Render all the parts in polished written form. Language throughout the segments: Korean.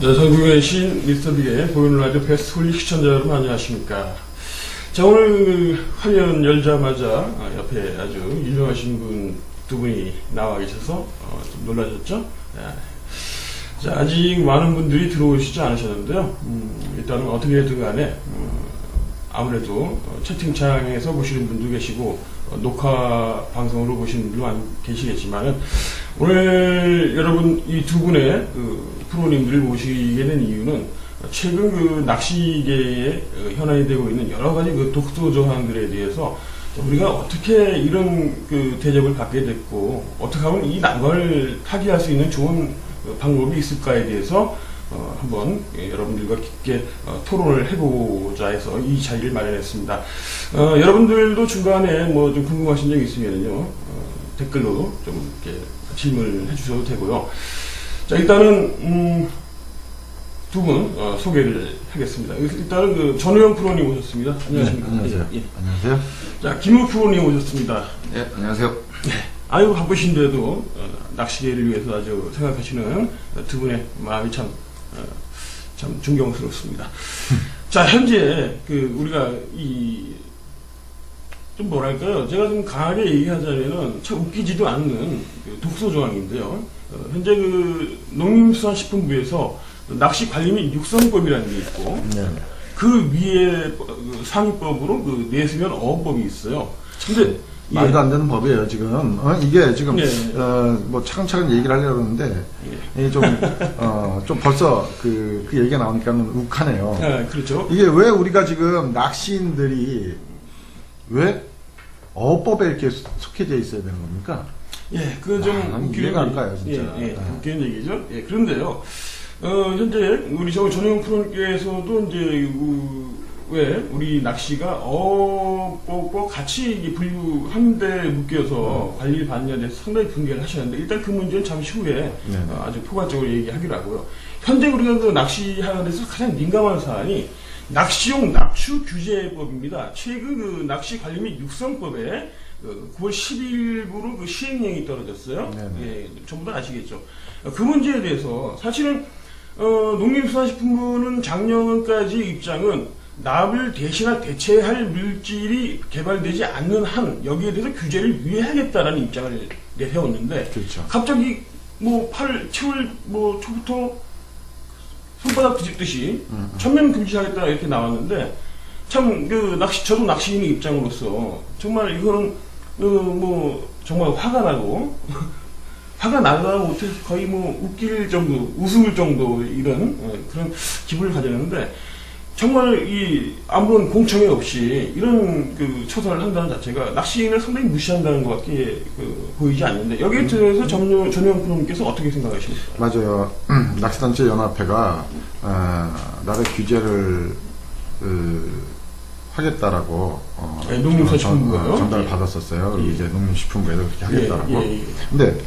네, 전국의 시인 미스터빅의 보이는 라디오 베스트홀리 시청자 여러분 안녕하십니까. 자, 오늘 화면 열자마자 옆에 아주 유명하신 분 두 분이 나와 계셔서 좀 놀라셨죠? 네. 자, 아직 많은 분들이 들어오시지 않으셨는데요. 일단은 어떻게든 간에 아무래도 채팅창에서 보시는 분도 계시고 녹화 방송으로 보시는 분도 계시겠지만은 오늘 여러분 이 두 분의 프로님들을 모시게 된 이유는 최근 낚시계에 현안이 되고 있는 여러 가지 독소 조항들에 대해서 우리가 어떻게 이런 대접을 받게 됐고 어떻게 하면 이 난관을 타개할 수 있는 좋은 방법이 있을까에 대해서 한번 여러분들과 깊게 토론을 해보자 해서 이 자리를 마련했습니다. 여러분들도 중간에 뭐 좀 궁금하신 점 있으면요 댓글로 좀 이렇게 질문을 해주셔도 되고요. 자, 일단은 두 분 소개를 하겠습니다. 일단은 전우영 프로님 오셨습니다. 안녕하십니까? 네, 안녕하세요. 예. 안녕하세요. 자, 김우 프로님 오셨습니다. 네, 안녕하세요. 네. 아유, 바쁘신데도 낚시계를 위해서 아주 생각하시는 두 분의 마음이 참 존경스럽습니다. 자, 현재 우리가 좀 뭐랄까요? 제가 좀 강하게 얘기하자면은 참 웃기지도 않는 독소 조항인데요. 현재 농림수산식품부에서 낚시 관리 및 육성법이라는 게 있고, 네. 그 위에 상위법으로 내수면 어업법이 있어요. 근데 말도 안 되는 법이에요, 지금. 이게 지금, 네. 뭐, 차근차근 얘기를 하려고 하는데, 네. 좀 벌써 그 얘기가 나오니까는 욱하네요. 네, 그렇죠. 이게 왜 우리가 지금 낚시인들이 왜 어법에 이렇게 속해져 있어야 되는 겁니까? 예, 좀 이해가 안 가요, 진짜. 웃기는 얘기죠. 예, 그런데요. 현재 우리 전용 프로님께서도 이제 왜 우리 낚시가 어법과 같이 분류하는데 묶여서 관리를 받느냐에 대해서 상당히 분개를 하셨는데 일단 그 문제는 잠시 후에 아주 포괄적으로 얘기하기로 하고요. 현재 우리가 낚시하는 데서 가장 민감한 사안이 낚시용 납추 규제법입니다. 최근 낚시 관리 및 육성법에 9월 10일부로 시행령이 떨어졌어요. 예, 전부 다 아시겠죠. 그 문제에 대해서 사실은 농림수산식품부는 작년까지 입장은 납을 대신할 대체할 물질이 개발되지 않는 한 여기에 대해서 규제를 유예하겠다라는 입장을 내세웠는데 그렇죠. 갑자기 뭐 7월 초부터 손바닥 뒤집듯이 전면 금지하겠다 이렇게 나왔는데 참 저도 낚시인의 입장으로서 정말 이거는 정말 화가 나고 화가 나다 못해 거의 웃길 정도, 웃을 정도 이런 그런 기분을 가졌는데 정말 아무런 공청회 없이 이런 처사를 한다는 자체가 낚시인을 상당히 무시한다는 것 같게 보이지 않는데 여기에 대해서 전우영 프로님께서 어떻게 생각하십니까? 맞아요. 낚시단체 연합회가 나라의 규제를 하겠다라고 농림수산식품부가요? 전달을 받았었어요. 그리고 이제 농림식품부에도 그렇게 하겠다라고. 근데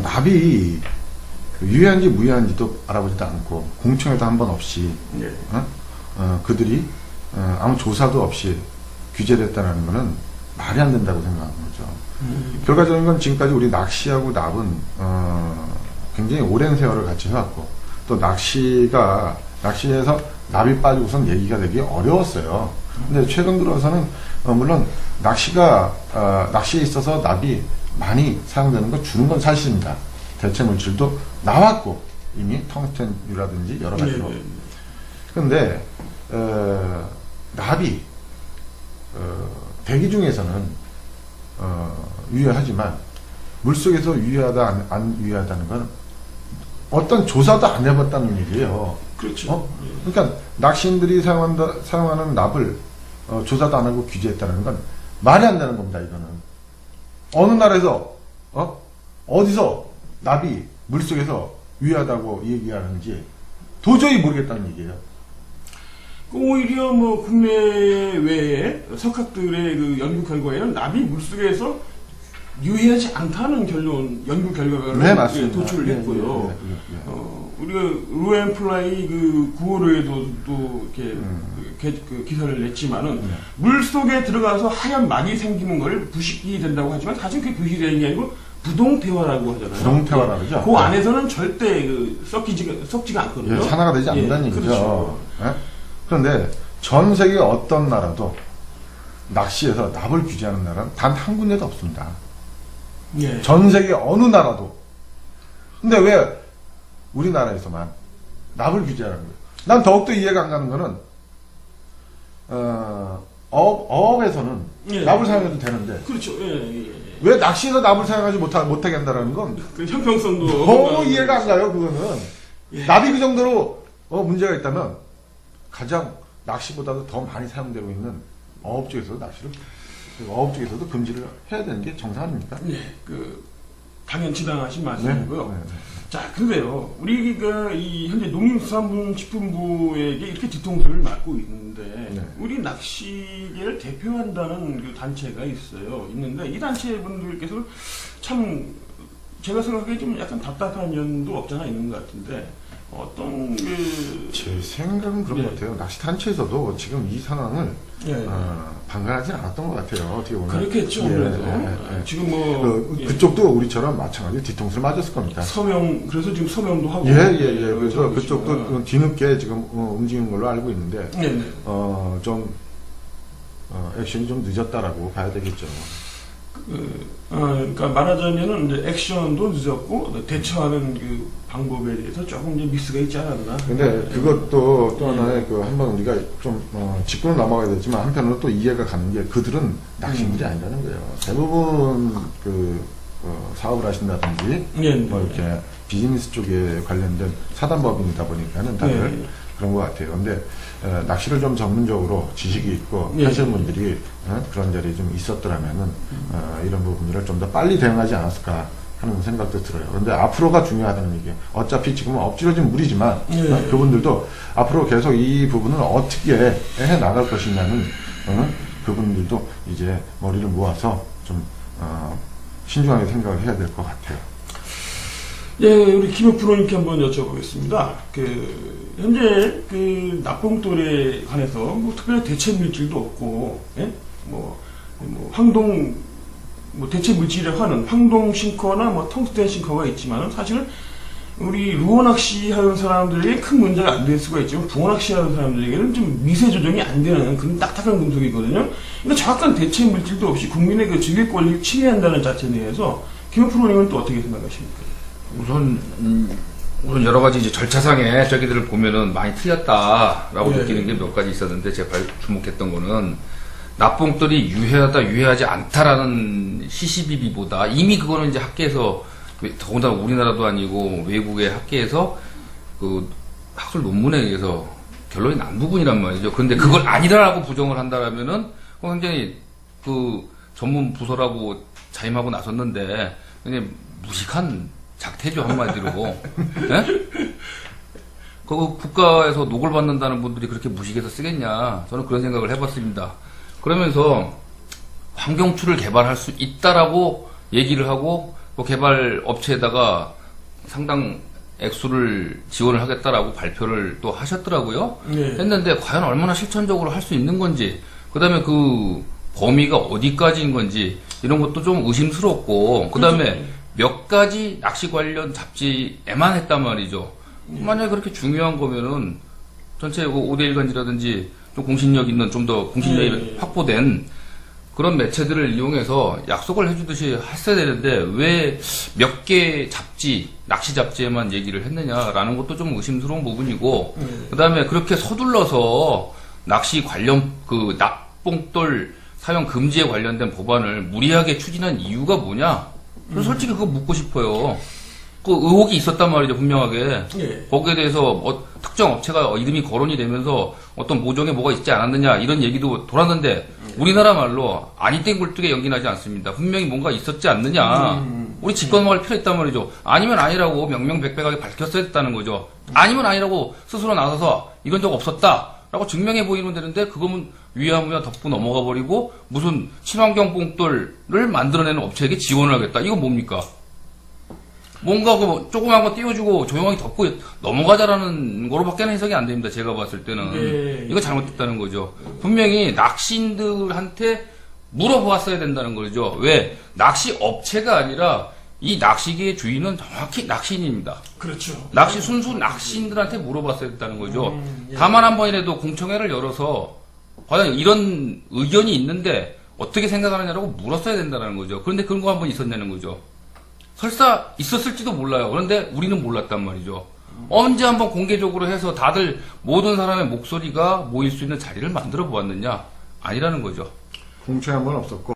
납이 유해한지 무해한지도 알아보지도 않고 공청회도 한 번 없이 그들이 아무 조사도 없이 규제됐다는 것은 말이 안 된다고 생각하는 거죠. 결과적인 건 지금까지 우리 낚시하고 납은 굉장히 오랜 세월을 같이 해왔고 또 낚시에서 납이 빠지고선 얘기가 되기 어려웠어요. 근데 최근 들어서는 물론 낚시에 있어서 납이 많이 사용되는 거 주는 건 사실입니다. 대체 물질도 나왔고 이미 텅스텐유라든지 여러 가지로. 그런데 납이 대기 중에서는 유해하지만 물속에서 유해하다 안 유해하다는 건 어떤 조사도 안 해봤다는 얘기예요. 그렇죠. 그러니까 낚시인들이 사용하는 납을 조사도 안 하고 규제했다는 건 말이 안 되는 겁니다. 이거는 어느 나라에서 어디서 납이 물속에서 유해하다고 얘기하는지 도저히 모르겠다는 얘기예요. 오히려 국내외의 석학들의 연구 결과에는 납이 물속에서 유해하지 않다는 연구 결과를 도출을 했고요. 우리가 루앤플라이 9월에도 또 이렇게 기사를 냈지만은 물 속에 들어가서 하얀 막이 생기는 걸 부식이 된다고 하지만 사실 그게 부식이 되는 게 아니고 부동태화라고 하잖아요. 부동태화라고 그러죠. 그 안에서는 절대 썩지가 않거든요. 예, 산화가 되지 않는다는 예, 얘기죠. 그렇죠. 예? 그런데 전 세계 어떤 나라도 낚시에서 납을 규제하는 나라는 단 한 군데도 없습니다. 예. 전 세계 어느 나라도. 근데 왜 우리나라에서만 납을 규제하는 거예요? 난 더욱더 이해가 안 가는 거는 어업에서는 예. 납을 사용해도 되는데 그렇죠. 예. 왜 낚시에서 납을 사용하지 못하게 한다는 건 그 형평성도 너무 이해가 안 가요. 그거는 예. 납이 그 정도로 문제가 있다면 가장 낚시보다도 더 많이 사용되고 있는 어업 쪽에서도 어업 쪽에서도 금지를 해야 되는 게 정상 아닙니까? 네, 당연치당하신 말씀이고요. 네. 자, 그런데요, 우리가 이 현재 농림수산식품부에게 이렇게 뒤통수를 맞고 있는데, 네. 우리 낚시계를 대표한다는 그 단체가 있는데, 이 단체 분들께서 참, 제가 생각하기에 좀 약간 답답한 면도 없잖아 있는 것 같은데, 어떤 제 생각은 그런 것 같아요. 낚시 단체에서도 지금 이 상황을 방관하지 않았던 것 같아요. 어떻게 보면 그렇겠죠. 지금 그쪽도 우리처럼 마찬가지로 뒤통수를 맞았을 겁니다. 그래서 지금 서명도 하고. 그래서 그쪽도 뒤늦게 지금 움직이는 걸로 알고 있는데 좀 액션이 좀 늦었다라고 봐야 되겠죠. 그러니까 말하자면은 이제 액션도 늦었고 대처하는 그 방법에 대해서 조금 이제 미스가 있지 않았나. 근데 그것도 또 하나의 한번 우리가 좀 짚고 넘어가야 되지만 한편으로 또 이해가 가는 게 그들은 낚시인들이 아니라는 거예요. 대부분 사업을 하신다든지 뭐 이렇게 비즈니스 쪽에 관련된 사단법인이다 보니까는 다들 그런 것 같아요. 근데 낚시를 좀 전문적으로 지식이 있고 하시는 분들이 그런 자리에 좀 있었더라면은 이런 부분들을 좀 더 빨리 대응하지 않았을까 하는 생각도 들어요. 그런데 앞으로가 중요하다는 얘기예요. 어차피 지금은 엎질러진 물이지만 그분들도 앞으로 계속 이 부분을 어떻게 해 나갈 것이냐는 그분들도 이제 머리를 모아서 좀 신중하게 생각을 해야 될 것 같아요. 예, 우리 김효 프로님께 한번 여쭤보겠습니다. 현재 납봉돌에 관해서 뭐 특별히 대체 물질도 없고, 대체 물질이라고 하는 황동 싱커나 텅스텐 싱커가 있지만 사실은 우리 루어 낚시 하는 사람들에게 큰 문제가 안 될 수가 있지만 붕어 낚시 하는 사람들에게는 좀 미세 조정이 안 되는 그런 딱딱한 금속이거든요. 그러니까 정확한 대체 물질도 없이 국민의 그 즐길 권리를 침해한다는 자체에 대해서 김효 프로님은 또 어떻게 생각하십니까? 우선 여러 가지 이제 절차상에 저기들을 보면은 많이 틀렸다라고 느끼는 게 몇 가지 있었는데 제가 주목했던 거는 납봉돌이 유해하지 않다라는 시시비비보다 이미 그거는 이제 학계에서 더군다나 우리나라도 아니고 외국의 학계에서 그 학술 논문에 의해서 결론이 난 부분이란 말이죠. 그런데 그걸 아니라고 부정을 한다라면은 굉장히 전문 부서라고 자임하고 나섰는데 굉장히 무식한 작태죠, 한마디로. 국가에서 녹을 받는다는 분들이 그렇게 무식해서 쓰겠냐. 저는 그런 생각을 해봤습니다. 그러면서 환경추를 개발할 수 있다라고 얘기를 하고 개발 업체에다가 상당 액수를 지원을 하겠다라고 발표를 또 하셨더라고요. 했는데 과연 얼마나 실천적으로 할 수 있는 건지, 그 다음에 그 범위가 어디까지인 건지 이런 것도 좀 의심스럽고, 그 다음에 몇 가지 낚시 관련 잡지에만 했단 말이죠. 만약에 그렇게 중요한 거면은 전체 5대1 간지라든지 좀 공신력 있는, 좀 더 공신력이 확보된 그런 매체들을 이용해서 약속을 해주듯이 했어야 되는데 왜 몇 개 잡지, 낚시 잡지에만 얘기를 했느냐라는 것도 좀 의심스러운 부분이고, 그 다음에 그렇게 서둘러서 낚시 관련 납봉돌 사용 금지에 관련된 법안을 무리하게 추진한 이유가 뭐냐? 솔직히 그거 묻고 싶어요. 그 의혹이 있었단 말이죠, 분명하게. 거기에 대해서 특정 업체가 이름이 거론이 되면서 어떤 모종에 뭐가 있지 않았느냐 이런 얘기도 돌았는데 우리나라 말로 아니 땡 굴뚝에 연기나지 않습니다. 분명히 뭔가 있었지 않느냐. 우리 직권할 필요 있단 말이죠. 아니면 아니라고 명명백백하게 밝혔어야 했다는 거죠. 아니면 아니라고 스스로 나서서 이런 적 없었다라고 증명해 보이면 되는데 그거는 위야무야 덮고 넘어가 버리고 무슨 친환경 봉돌을 만들어내는 업체에게 지원을 하겠다. 이건 뭡니까? 뭔가 조그만 거 띄워주고 조용하게 덮고 넘어가자라는 거로밖에는 해석이 안 됩니다. 제가 봤을 때는. 이거 잘못됐다는 거죠. 분명히 낚시인들한테 물어보았어야 된다는 거죠. 왜? 낚시 업체가 아니라 이 낚시기의 주인은 정확히 낚시인입니다. 그렇죠. 순수 낚시인들한테 물어봤어야 했다는 거죠. 예. 다만 한 번이라도 공청회를 열어서 과연 이런 의견이 있는데 어떻게 생각하느냐라고 물었어야 된다는 거죠. 그런데 그런 거 한 번 있었냐는 거죠. 설사 있었을지도 몰라요. 그런데 우리는 몰랐단 말이죠. 언제 한번 공개적으로 해서 다들 모든 사람의 목소리가 모일 수 있는 자리를 만들어 보았느냐? 아니라는 거죠. 공청회 한 번 없었고